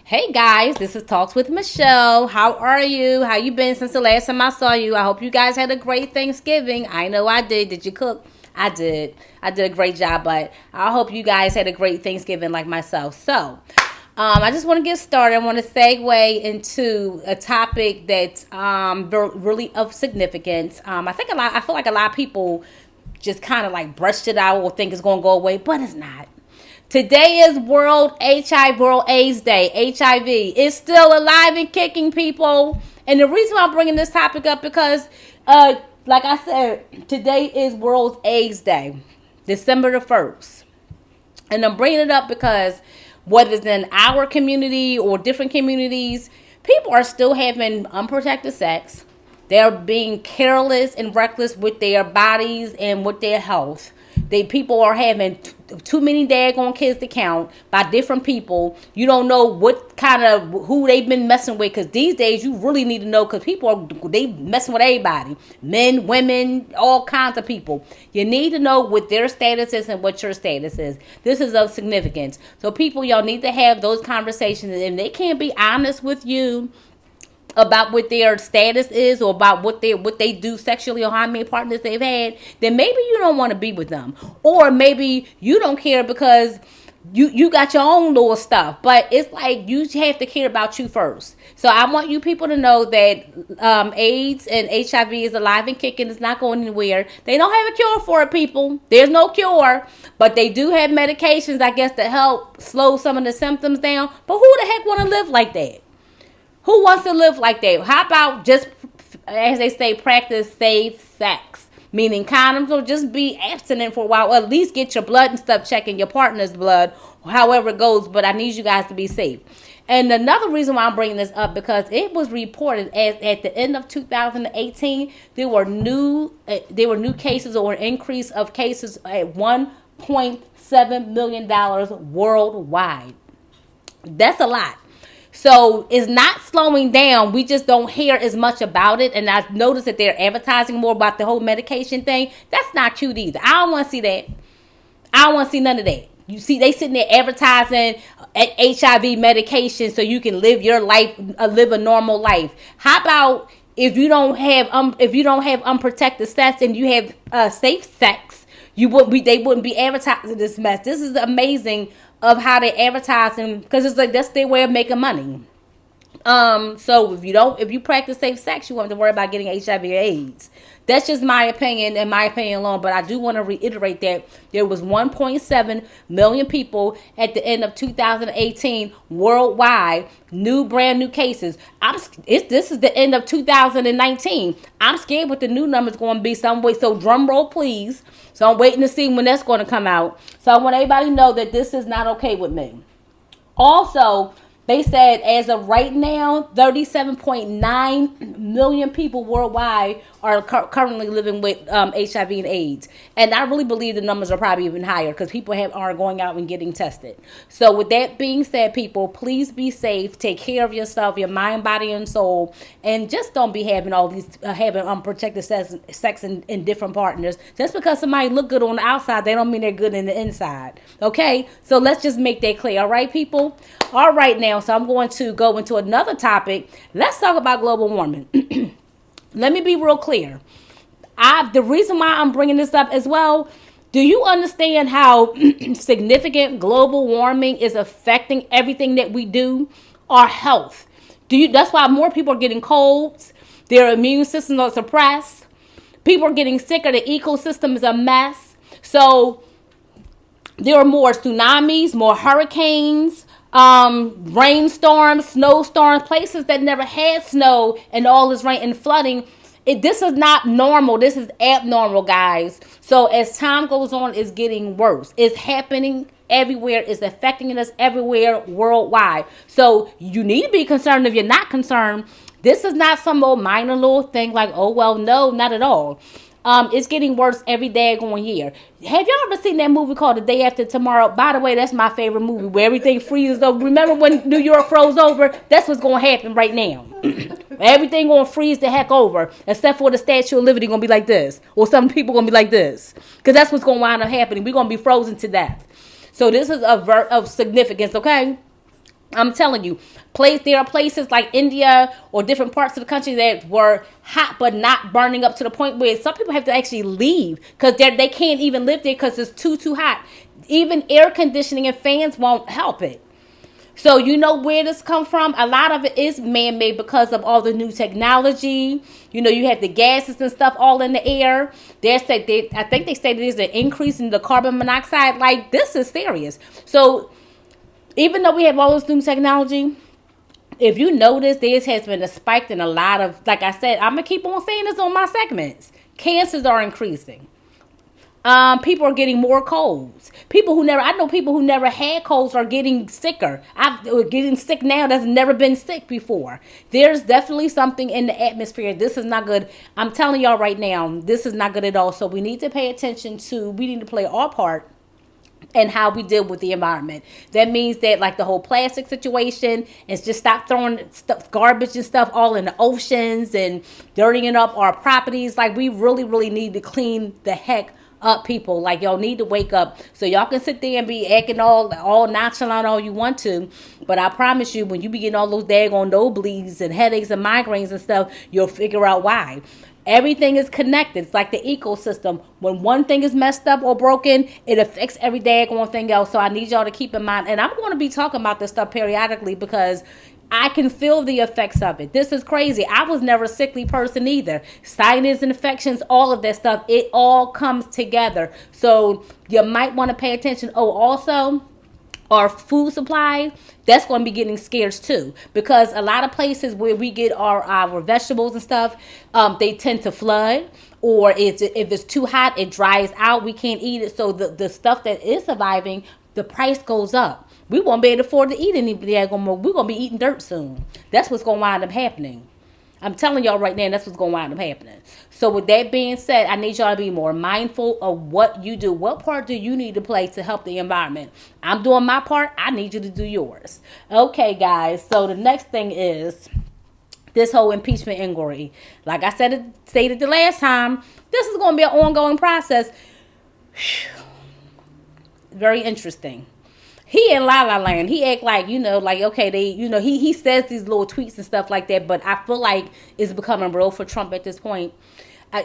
Hey guys, this is Talks with Michele. How are you? How you been since the last time I saw you? I hope you guys had a great Thanksgiving. I know I did. Did you cook? I did. I did a great job, but I hope you guys had a great Thanksgiving like myself. So, I just want to get started. I want to segue into a topic that's really of significance. I feel like a lot of people just kind of like brushed it out or think it's going to go away, but it's not. Today is World AIDS Day. HIV is still alive and kicking, people. And the reason why I'm bringing this topic up because, like I said, today is World AIDS Day, December the 1st. And I'm bringing it up because whether it's in our community or different communities, people are still having unprotected sex. They're being careless and reckless with their bodies and with their health. People are having too many daggone kids to count by different people. You don't know what kind of who they've been messing with, because these days you really need to know, because they messing with everybody, men, women, all kinds of people. You need to know what their status is and what your status is. This is of significance. So people, y'all need to have those conversations, and they can't be honest with you about what their status is or about what they do sexually or how many partners they've had, then maybe you don't want to be with them. Or maybe you don't care because you got your own little stuff. But it's like you have to care about you first. So I want you people to know that AIDS and HIV is alive and kicking. It's not going anywhere. They don't have a cure for it, people. There's no cure. But they do have medications, I guess, to help slow some of the symptoms down. But who the heck want to live like that? Who wants to live like that? How about just, as they say, practice safe sex? Meaning condoms, or just be abstinent for a while. Or at least get your blood and stuff checking your partner's blood, however it goes. But I need you guys to be safe. And another reason why I'm bringing this up, because it was reported at the end of 2018, there were new cases, or an increase of cases at $1.7 million worldwide. That's a lot. So it's not slowing down. We just don't hear as much about it. And I've noticed that they're advertising more about the whole medication thing. That's not cute either. I don't want to see that. I don't want to see none of that. You see, they sitting there advertising HIV medication so you can live your life, live a normal life. How about if you don't have unprotected sex and you have safe sex, they wouldn't be advertising this mess. This is amazing of how they advertising, because it's like that's their way of making money. So if you practice safe sex, you won't have to worry about getting HIV or AIDS. That's just my opinion, and my opinion alone. But I do want to reiterate that there was 1.7 million people at the end of 2018 worldwide, brand new cases. This is the end of 2019. I'm scared what the new number's going to be some way. So drum roll, please. So I'm waiting to see when that's going to come out. So I want everybody to know that this is not okay with me. Also, they said as of right now, 37.9 million people worldwide are currently living with HIV and AIDS. And I really believe the numbers are probably even higher, because people are going out and getting tested. So with that being said, people, please be safe. Take care of yourself, your mind, body, and soul. And just don't be having all these, having unprotected sex in different partners. Just because somebody look good on the outside, they don't mean they're good in the inside. Okay? So let's just make that clear. All right, people? All right, now. So I'm going to go into another topic. Let's talk about global warming. Let me be real clear. The reason why I'm bringing this up as well, do you understand how significant global warming is affecting everything that we do? Our health. That's why more people are getting colds. Their immune systems are suppressed. People are getting sicker. The ecosystem is a mess. So there are more tsunamis, more hurricanes, rainstorms, snowstorms, places that never had snow and all this rain and flooding. This is not normal. This is abnormal, guys. So as time goes on, it's getting worse. It's happening everywhere. It's affecting us everywhere worldwide. So you need to be concerned if you're not concerned. This is not some old minor little thing like, oh, well, no, not at all. It's getting worse every daggone year. Have y'all ever seen that movie called The Day After Tomorrow? By the way, that's my favorite movie, where everything freezes over. Remember when New York froze over? That's what's going to happen right now. Everything going to freeze the heck over, except for the Statue of Liberty going to be like this. Or some people going to be like this. Because that's what's going to wind up happening. We're going to be frozen to death. So this is of significance, okay? I'm telling you, there are places like India or different parts of the country that were hot but not burning up to the point where some people have to actually leave because they can't even live there because it's too hot. Even air conditioning and fans won't help it. So you know where this come from? A lot of it is man-made because of all the new technology. You know, you have the gases and stuff all in the air. I think they say there's an increase in the carbon monoxide. Like, this is serious. So even though we have all this new technology, if you notice, there has been a spike in a lot of, like I said, I'm going to keep on saying this on my segments. Cancers are increasing. People are getting more colds. I know people who never had colds are getting sicker. Getting sick now that's never been sick before. There's definitely something in the atmosphere. This is not good. I'm telling y'all right now, this is not good at all. So we need to pay attention we need to play our part and how we deal with the environment. That means that, like the whole plastic situation, is just stop throwing garbage and stuff all in the oceans and dirtying up our properties. Like, we really, really need to clean the heck up, people. Like, y'all need to wake up. So y'all can sit there and be acting all nonchalant all you want to, but I promise you, when you be getting all those daggone nosebleeds and headaches and migraines and stuff, you'll figure out why. Everything is connected. It's like the ecosystem. When one thing is messed up or broken, it affects every daggone thing else. So I need y'all to keep in mind. And I'm going to be talking about this stuff periodically because I can feel the effects of it. This is crazy. I was never a sickly person either. Sinus infections, all of that stuff, it all comes together. So you might want to pay attention. Oh, also, our food supply, that's going to be getting scarce too, because a lot of places where we get our vegetables and stuff, they tend to flood, or if it's too hot, it dries out. We can't eat it. So the stuff that is surviving, the price goes up. We won't be able to afford to eat any more. We're going to be eating dirt soon. That's what's going to wind up happening. I'm telling y'all right now, that's what's going to wind up happening. So with that being said, I need y'all to be more mindful of what you do. What part do you need to play to help the environment? I'm doing my part. I need you to do yours. Okay, guys. So the next thing is this whole impeachment inquiry. Like I stated the last time, this is going to be an ongoing process. Very interesting. He in La La Land. He act like, okay, he says these little tweets and stuff like that, but I feel like it's becoming real for Trump at this point.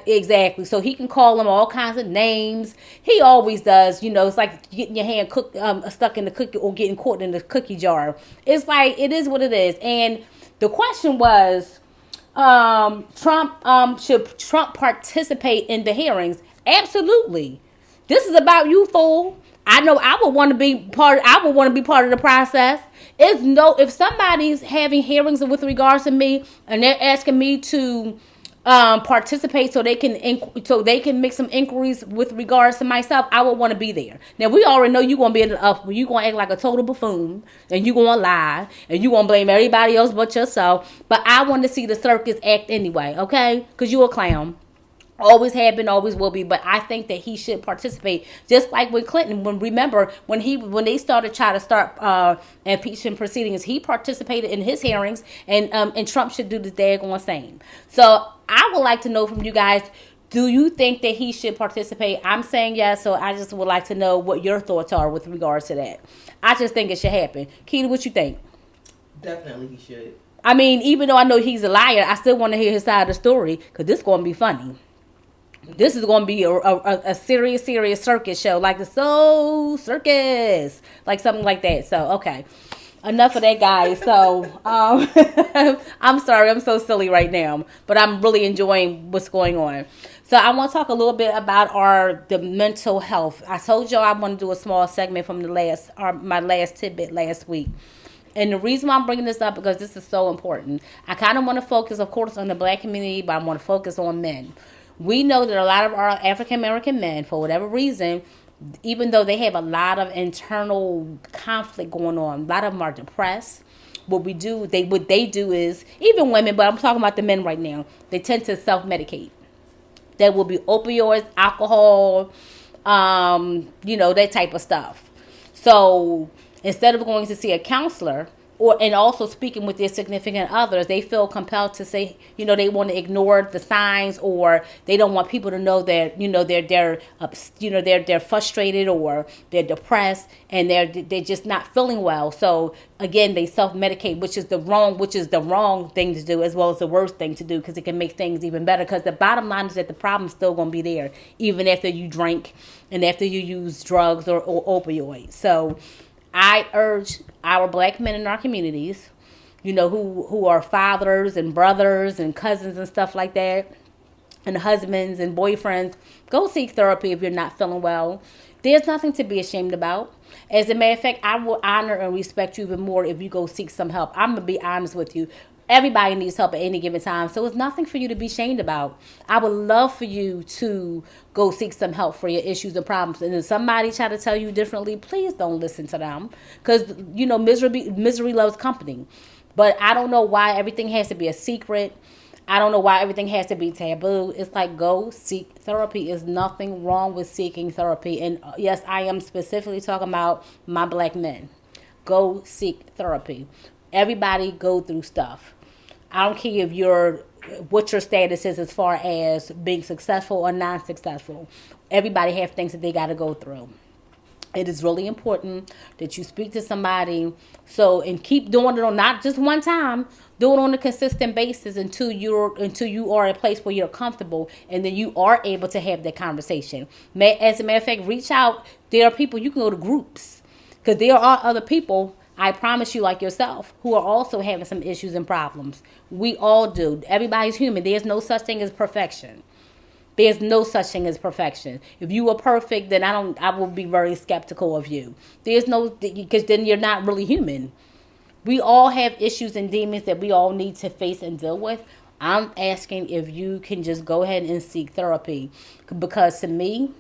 Exactly. So he can call them all kinds of names. He always does. It's like getting your hand stuck in the cookie or getting caught in the cookie jar. It's like, it is what it is. And the question was, should Trump participate in the hearings? Absolutely. This is about you, fool. I know I would want to be part of the process. If somebody's having hearings with regards to me and they're asking me to participate so they can make some inquiries with regards to myself, I would want to be there. Now, we already know you're going to be you're going to act like a total buffoon, and you're going to lie, and you're going to blame everybody else but yourself. But I want to see the circus act anyway, okay? Because you're a clown. Always have been, always will be, but I think that he should participate, just like with Clinton. When they try to start impeachment proceedings, he participated in his hearings, and Trump should do the daggone same. So I would like to know from you guys, do you think that he should participate? I'm saying yes, so I just would like to know what your thoughts are with regards to that. I just think it should happen. Keita, what you think? Definitely he should. I mean, even though I know he's a liar, I still want to hear his side of the story, because this is going to be funny. This is going to be a serious circus show, like the Soul Circus, like something like that. So, okay. Enough of that, guys. So, I'm sorry. I'm so silly right now, but I'm really enjoying what's going on. So, I want to talk a little bit about the mental health. I told y'all I want to do a small segment from my last tidbit last week. And the reason why I'm bringing this up, because this is so important. I kind of want to focus, of course, on the black community, but I want to focus on men. We know that a lot of our African-American men, for whatever reason, even though they have a lot of internal conflict going on, a lot of them are depressed. What they do is, even women, but I'm talking about the men right now, they tend to self-medicate. That will be opioids, alcohol, that type of stuff. So instead of going to see a counselor, or and also speaking with their significant others, they feel compelled to say, they want to ignore the signs, or they don't want people to know that, they're frustrated, or they're depressed, and they're just not feeling well. So again, they self medicate, which is the wrong thing to do, as well as the worst thing to do, because it can make things even better. Because the bottom line is that the problem's still going to be there, even after you drink and after you use drugs or opioids. So I urge our black men in our communities, who are fathers and brothers and cousins and stuff like that, and husbands and boyfriends, go seek therapy if you're not feeling well. There's nothing to be ashamed about. As a matter of fact, I will honor and respect you even more if you go seek some help. I'm going to be honest with you. Everybody needs help at any given time. So it's nothing for you to be ashamed about. I would love for you to go seek some help for your issues and problems. And if somebody try to tell you differently, please don't listen to them. Because, misery loves company. But I don't know why everything has to be a secret. I don't know why everything has to be taboo. It's like, go seek therapy. There's nothing wrong with seeking therapy. And yes, I am specifically talking about my black men. Go seek therapy. Everybody go through stuff. I don't care what your status is as far as being successful or non-successful. Everybody have things that they got to go through. It is really important that you speak to somebody. And keep doing it on not just one time. Do it on a consistent basis until you are at a place where you're comfortable, and then you are able to have that conversation. As a matter of fact, reach out. There are people, you can go to groups, because there are other people, I promise you, like yourself, who are also having some issues and problems. We all do. Everybody's human. There's no such thing as perfection. There's no such thing as perfection. If you were perfect, then I will be very skeptical of you. Because then you're not really human. We all have issues and demons that we all need to face and deal with. I'm asking if you can just go ahead and seek therapy, because to me,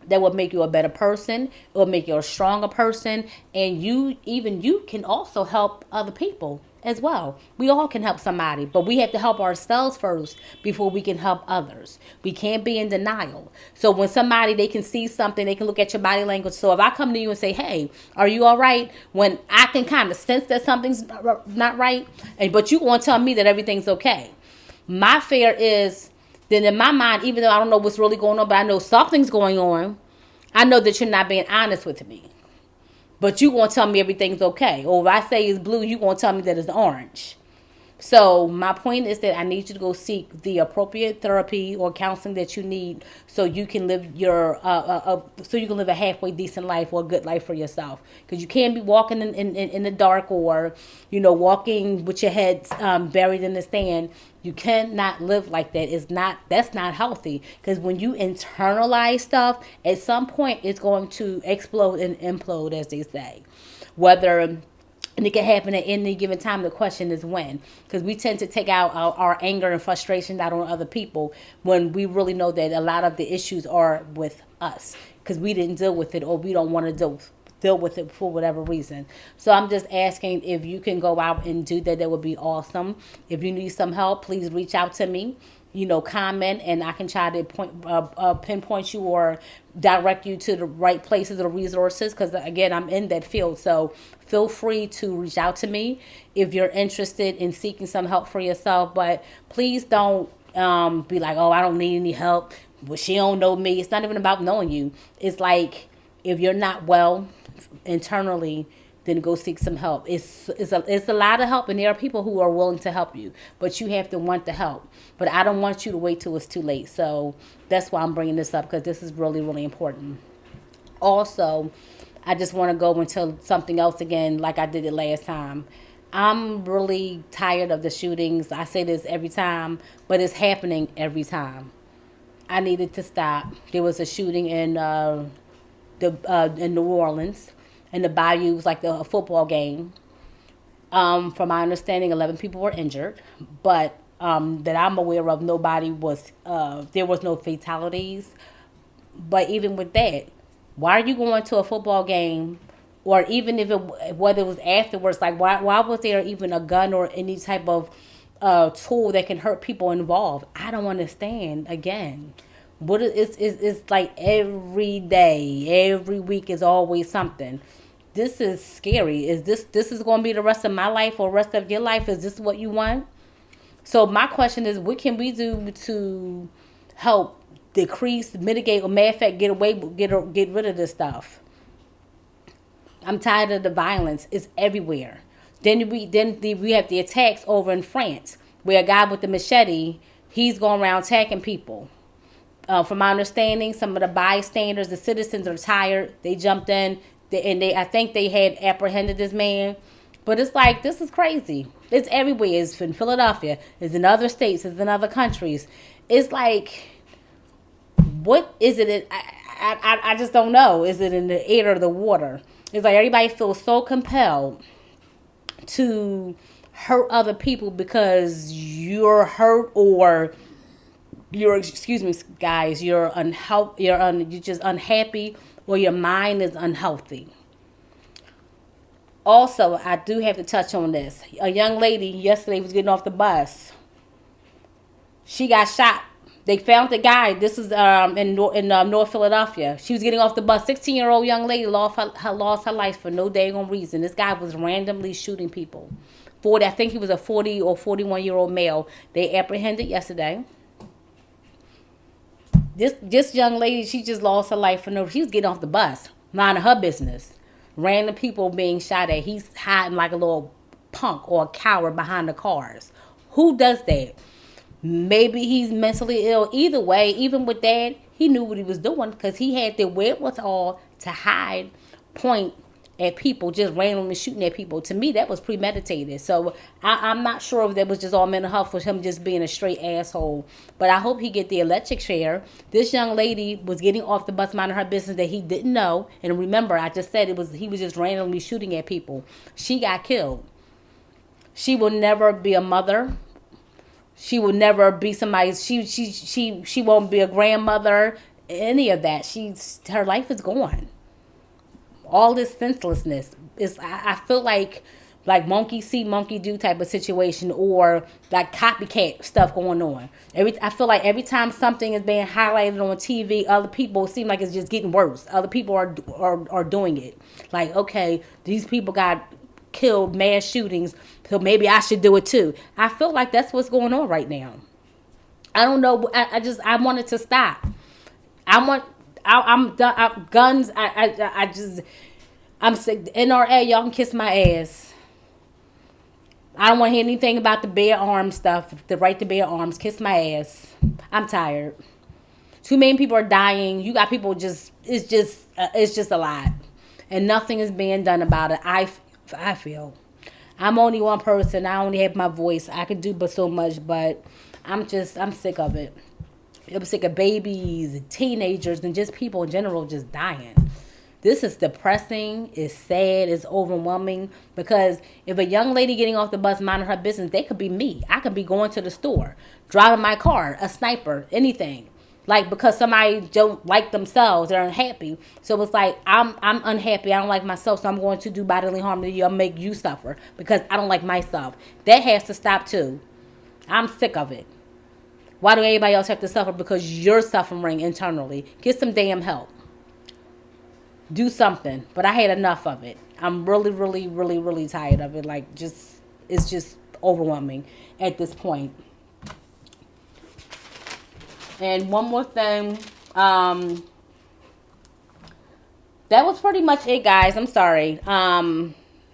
that will make you a better person. It will make you a stronger person. And you can also help other people as well. We all can help somebody, but we have to help ourselves first before we can help others. We can't be in denial. So when they can see something, they can look at your body language. So if I come to you and say, hey, are you all right? When I can kind of sense that something's not right, but you want to tell me that everything's okay. My fear is, then in my mind, even though I don't know what's really going on, but I know something's going on, I know that you're not being honest with me. But you going to tell me everything's okay. Or if I say it's blue, you going to tell me that it's orange. So my point is that I need you to go seek the appropriate therapy or counseling that you need, so you can live a halfway decent life or a good life for yourself. Because you can't be walking in the dark, or walking with your head buried in the sand. You cannot live like that. That's not healthy. Because when you internalize stuff, at some point it's going to explode and implode, as they say. And it can happen at any given time. The question is when. Because we tend to take out our anger and frustration out on other people, when we really know that a lot of the issues are with us. Because we didn't deal with it, or we don't want to deal with it for whatever reason. So I'm just asking if you can go out and do that. That would be awesome. If you need some help, please reach out to me. Comment, and I can try to pinpoint you or direct you to the right places or resources, because again, I'm in that field. So feel free to reach out to me if you're interested in seeking some help for yourself. But please don't be like, oh, I don't need any help. Well, she don't know me. It's not even about knowing you. It's like, if you're not well internally, then go seek some help. It's a lot of help, and there are people who are willing to help you, but you have to want the help. But I don't want you to wait till it's too late. So that's why I'm bringing this up, because this is really, really important. Also, I just want to go into something else again, like I did it last time. I'm really tired of the shootings. I say this every time, but it's happening every time. I needed to stop. There was a shooting in New Orleans. And the bayou was like a football game. From my understanding, 11 people were injured, but that I'm aware of, there was no fatalities. But even with that, why are you going to a football game, or even whether it was afterwards, like why was there even a gun or any type of tool that can hurt people involved? I don't understand. Again, it's like every day, every week is always something. this is scary. Is this is going to be the rest of my life or rest of your life? Is this what you want? So my question is, what can we do to help decrease, mitigate, or matter of fact, get rid of this stuff? I'm tired of the violence. It's everywhere. Then we have the attacks over in France, where a guy with the machete, he's going around attacking people. From my understanding, some of the bystanders, the citizens are tired. They jumped in, I think they had apprehended this man. But it's like, this is crazy. It's everywhere. It's in Philadelphia. It's in other states. It's in other countries. It's like, what is it? I just don't know. Is it in the air or the water? It's like everybody feels so compelled to hurt other people because you're hurt, or you're, excuse me guys, you're just unhappy, or your mind is unhealthy. Also, I do have to touch on this. A young lady yesterday was getting off the bus. She got shot. They found the guy. This is in North Philadelphia. She was getting off the bus. 16-year-old young lady lost her life for no daggone reason. This guy was randomly shooting people. I think he was a 40 or 41-year-old male. They apprehended yesterday. This young lady, she just lost her life for no. She was getting off the bus, minding her business. Random people being shot at. He's hiding like a little punk or a coward behind the cars. Who does that? Maybe he's mentally ill. Either way, even with that, he knew what he was doing because he had the wherewithal to hide, point at people, just randomly shooting at people. To me, that was premeditated. So I'm not sure if that was just all mental health for him just being a straight asshole. But I hope he get the electric chair. This young lady was getting off the bus, minding her business that he didn't know. And remember, I just said he was just randomly shooting at people. She got killed. She will never be a mother. She will never be somebody. She won't be a grandmother. Any of that. Her life is gone. All this senselessness is. I feel like monkey see, monkey do type of situation, or like copycat stuff going on. I feel like every time something is being highlighted on TV, other people seem like it's just getting worse. Other people are doing it. Like, okay, these people got killed, mass shootings, so maybe I should do it too. I feel like that's what's going on right now. I don't know. I want it to stop. I'm done. Guns. I'm sick. NRA, y'all can kiss my ass. I don't want to hear anything about the bear arms stuff. The right to bear arms. Kiss my ass. I'm tired. Too many people are dying. You got people it's just a lot, and nothing is being done about it. I feel I'm only one person. I only have my voice. I could do but so much, but I'm sick of it. I'm sick of babies, teenagers, and just people in general just dying. This is depressing. It's sad. It's overwhelming. Because if a young lady getting off the bus minding her business, they could be me. I could be going to the store, driving my car, a sniper, anything. Like, because somebody don't like themselves, they're unhappy. So it's like, I'm unhappy, I don't like myself, so I'm going to do bodily harm to you, I'll make you suffer because I don't like myself. That has to stop too. I'm sick of it. Why do everybody else have to suffer because you're suffering internally? Get some damn help. Do something. But I had enough of it. I'm really, really, really, really tired of it. Like, it's just overwhelming at this point. And one more thing, that was pretty much it, guys. I'm sorry.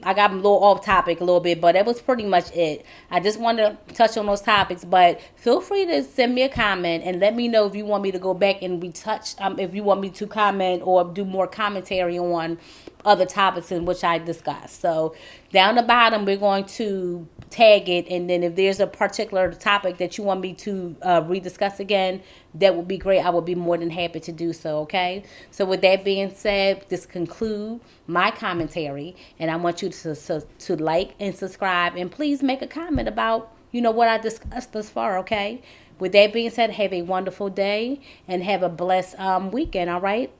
I got a little off topic a little bit, but that was pretty much it. I just wanted to touch on those topics, but feel free to send me a comment and let me know if you want me to go back and retouch, if you want me to comment or do more commentary on other topics in which I discussed. So down the bottom, we're going to tag it, and then if there's a particular topic that you want me to rediscuss again, that would be great. I would be more than happy to do so. Okay, so with that being said, this concludes my commentary, and I want you to like and subscribe, and please make a comment about what I discussed thus far. Okay, with that being said, have a wonderful day and have a blessed weekend. All right,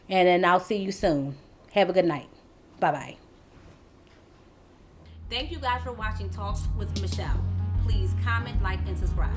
and then I'll see you soon. Have a good night. Bye bye. Thank you guys for watching Talks with Michele. Please comment, like, and subscribe.